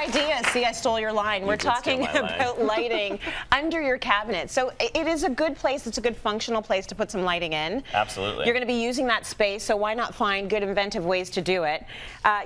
idea. See, I stole your line. We're talking about lighting under your cabinet. So it is a good place. It's a good functional place to put some lighting in. Absolutely. You're going to be using that space, so why not find good inventive ways to do it?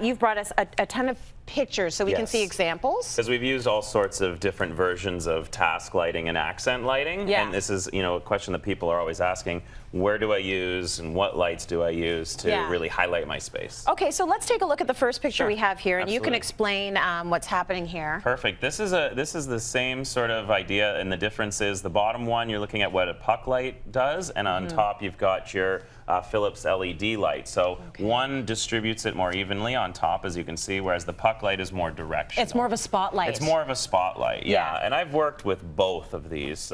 You've brought us a ton of pictures so we can see examples. Because we've used all sorts of different versions of task lighting and accent lighting. Yeah. And this is, a question that people are always asking, where do I use and what lights do I use to really highlight my space? Okay, so let's take a look at the first picture we have here, and you can explain what's happening here. Perfect. This is the same sort of idea, and the difference is the bottom one, you're looking at what a puck light does, and on top you've got your Philips LED light. So one distributes it more evenly on top, as you can see, whereas the puck light is more directional. It's more of a spotlight. It's more of a spotlight, yeah. And I've worked with both of these.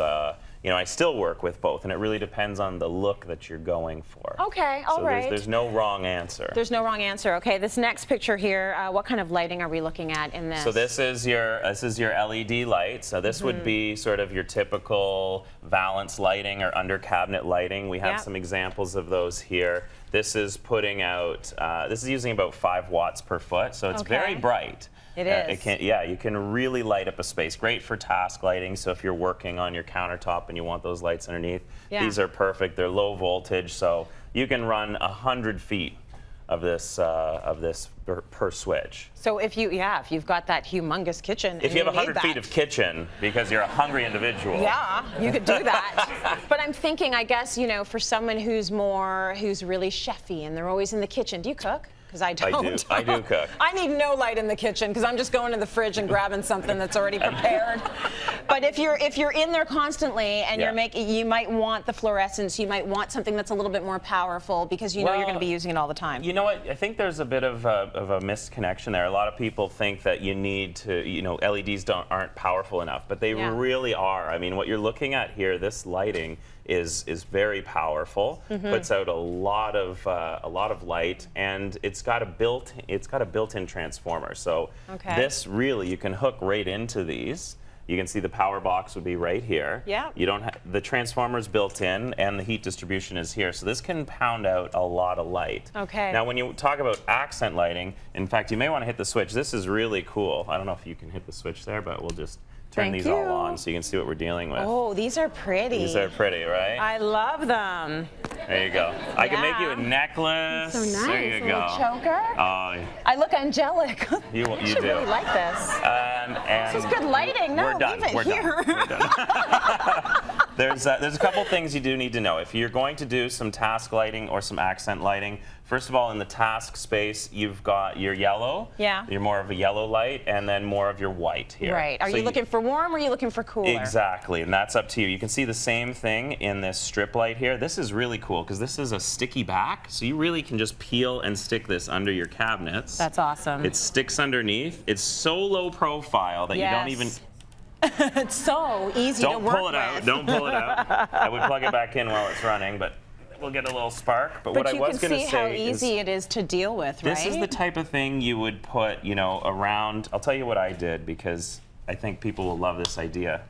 I still work with both, and it really depends on the look that you're going for. Okay, all right. There's no wrong answer. There's no wrong answer. Okay, this next picture here, what kind of lighting are we looking at in this? So this is your LED light. So this would be sort of your typical valance lighting or under cabinet lighting. We have some examples of those here. This is putting out, this is using about 5 watts per foot, so it's very bright. It is. You can really light up a space. Great for task lighting, so if you're working on your countertop and you want those lights underneath, these are perfect. They're low voltage, so you can run 100 feet of this per switch. So if you've got that humongous kitchen, if you have 100 feet of kitchen because you're a hungry individual, you could do that. But I'm thinking, I guess, for someone who's really chefy and they're always in the kitchen. Do you cook? Because I don't. I do cook. I need no light in the kitchen because I'm just going to the fridge and grabbing something that's already prepared. But if you're in there constantly and you might want the fluorescence, you might want something that's a little bit more powerful because you're going to be using it all the time. You know what? I think there's a bit of a misconnection there. A lot of people think that you need to, LEDs aren't powerful enough, but they really are. I mean, what you're looking at here, this lighting is very powerful. Puts out a lot of light, and it's got a built-in transformer. So this really, you can hook right into these. You can see the power box would be right here. Yeah. You don't have the transformer's built in, and the heat distribution is here. So this can pound out a lot of light. Okay. Now, when you talk about accent lighting, in fact, you may want to hit the switch. This is really cool. I don't know if you can hit the switch there, but we'll just turn these all on so you can see what we're dealing with. Oh, these are pretty. These are pretty, right? I love them. There you go. I can make you a necklace. So nice. There you go. Choker. I look angelic. You do. Really like this. And this is good lighting. No, we're done. leave it We're here. done. We're done. There's a couple things you do need to know. If you're going to do some task lighting or some accent lighting, first of all, in the task space, you've got your yellow. Yeah. You're more of a yellow light, and then more of your white here. Right. Are you looking for warm or are you looking for cooler? Exactly, and that's up to you. You can see the same thing in this strip light here. This is really cool because this is a sticky back, so you really can just peel and stick this under your cabinets. That's awesome. It sticks underneath. It's so low profile that you don't even... It's so easy to work with. Don't pull it out. Don't pull it out. I would plug it back in while it's running, but we'll get a little spark. But what I was going to say you can see how easy it is to deal with, right? This is the type of thing you would put, around. I'll tell you what I did because I think people will love this idea.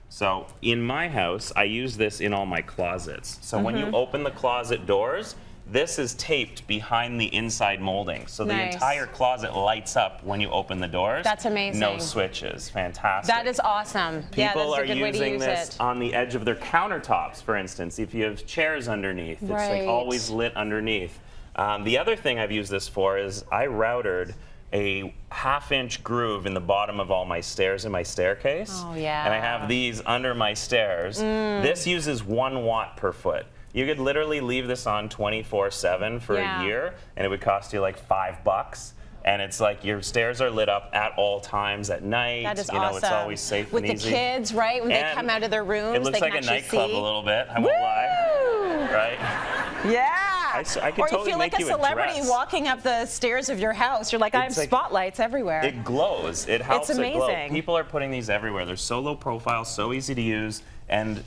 So in my house, I use this in all my closets. So when you open the closet doors, this is taped behind the inside molding. So the entire closet lights up when you open the doors. That's amazing. No switches. Fantastic. That is awesome. People are using this on the edge of their countertops, for instance. If you have chairs underneath, it's like always lit underneath. The other thing I've used this for is I routered a 1/2-inch groove in the bottom of all my stairs in my staircase. Oh, yeah. And I have these under my stairs. This uses 1 watt per foot. You could literally leave this on 24/7 for a year, and it would cost you like $5. And it's like your stairs are lit up at all times at night. That is awesome. It's always safe and easy. With the kids, right? When they come out of their rooms, it looks like a nightclub a little bit. I won't lie. Right? Yeah. I could totally make you a dress. Or you feel like a celebrity walking up the stairs of your house. You're like, I have spotlights everywhere. It glows. It helps it glow. It's amazing. People are putting these everywhere. They're so low profile, so easy to use, and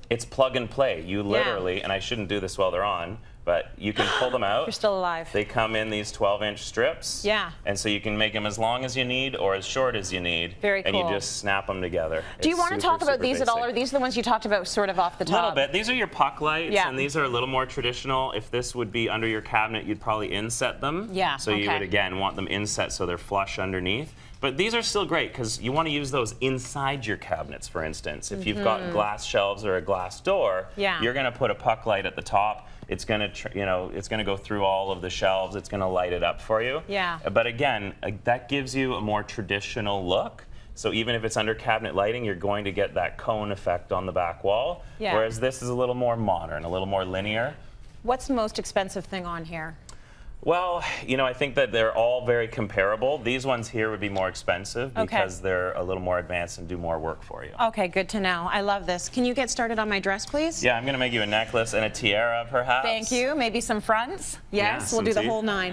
it's plug and play. You literally, and I shouldn't do this while they're on, But you can pull them out. You're still alive. They come in these 12-inch strips. Yeah. And so you can make them as long as you need or as short as you need. Very And cool. you just snap them together. Do you want to talk about these basic. at all, or are these the ones you talked about sort of off the top? A little bit. These are your puck lights, Yeah. and these are a little more traditional. If this would be under your cabinet, you'd probably inset them. Yeah, So you okay. would, again, want them inset so they're flush underneath. But these are still great because you want to use those inside your cabinets, for instance. If you've got glass shelves or a glass door, Yeah. you're going to put a puck light at the top. It's going to, it's going to go through all of the shelves. It's going to light it up for you. Yeah. But again, that gives you a more traditional look. So even if it's under cabinet lighting, you're going to get that cone effect on the back wall. Yeah. Whereas this is a little more modern, a little more linear. What's the most expensive thing on here? Well, I think that they're all very comparable. These ones here would be more expensive Okay. because they're a little more advanced and do more work for you. Okay, good to know. I love this. Can you get started on my dress, please? Yeah, I'm going to make you a necklace and a tiara, perhaps. Thank you. Maybe some fronts? Yes, Yeah, we'll do some the teeth. whole 9.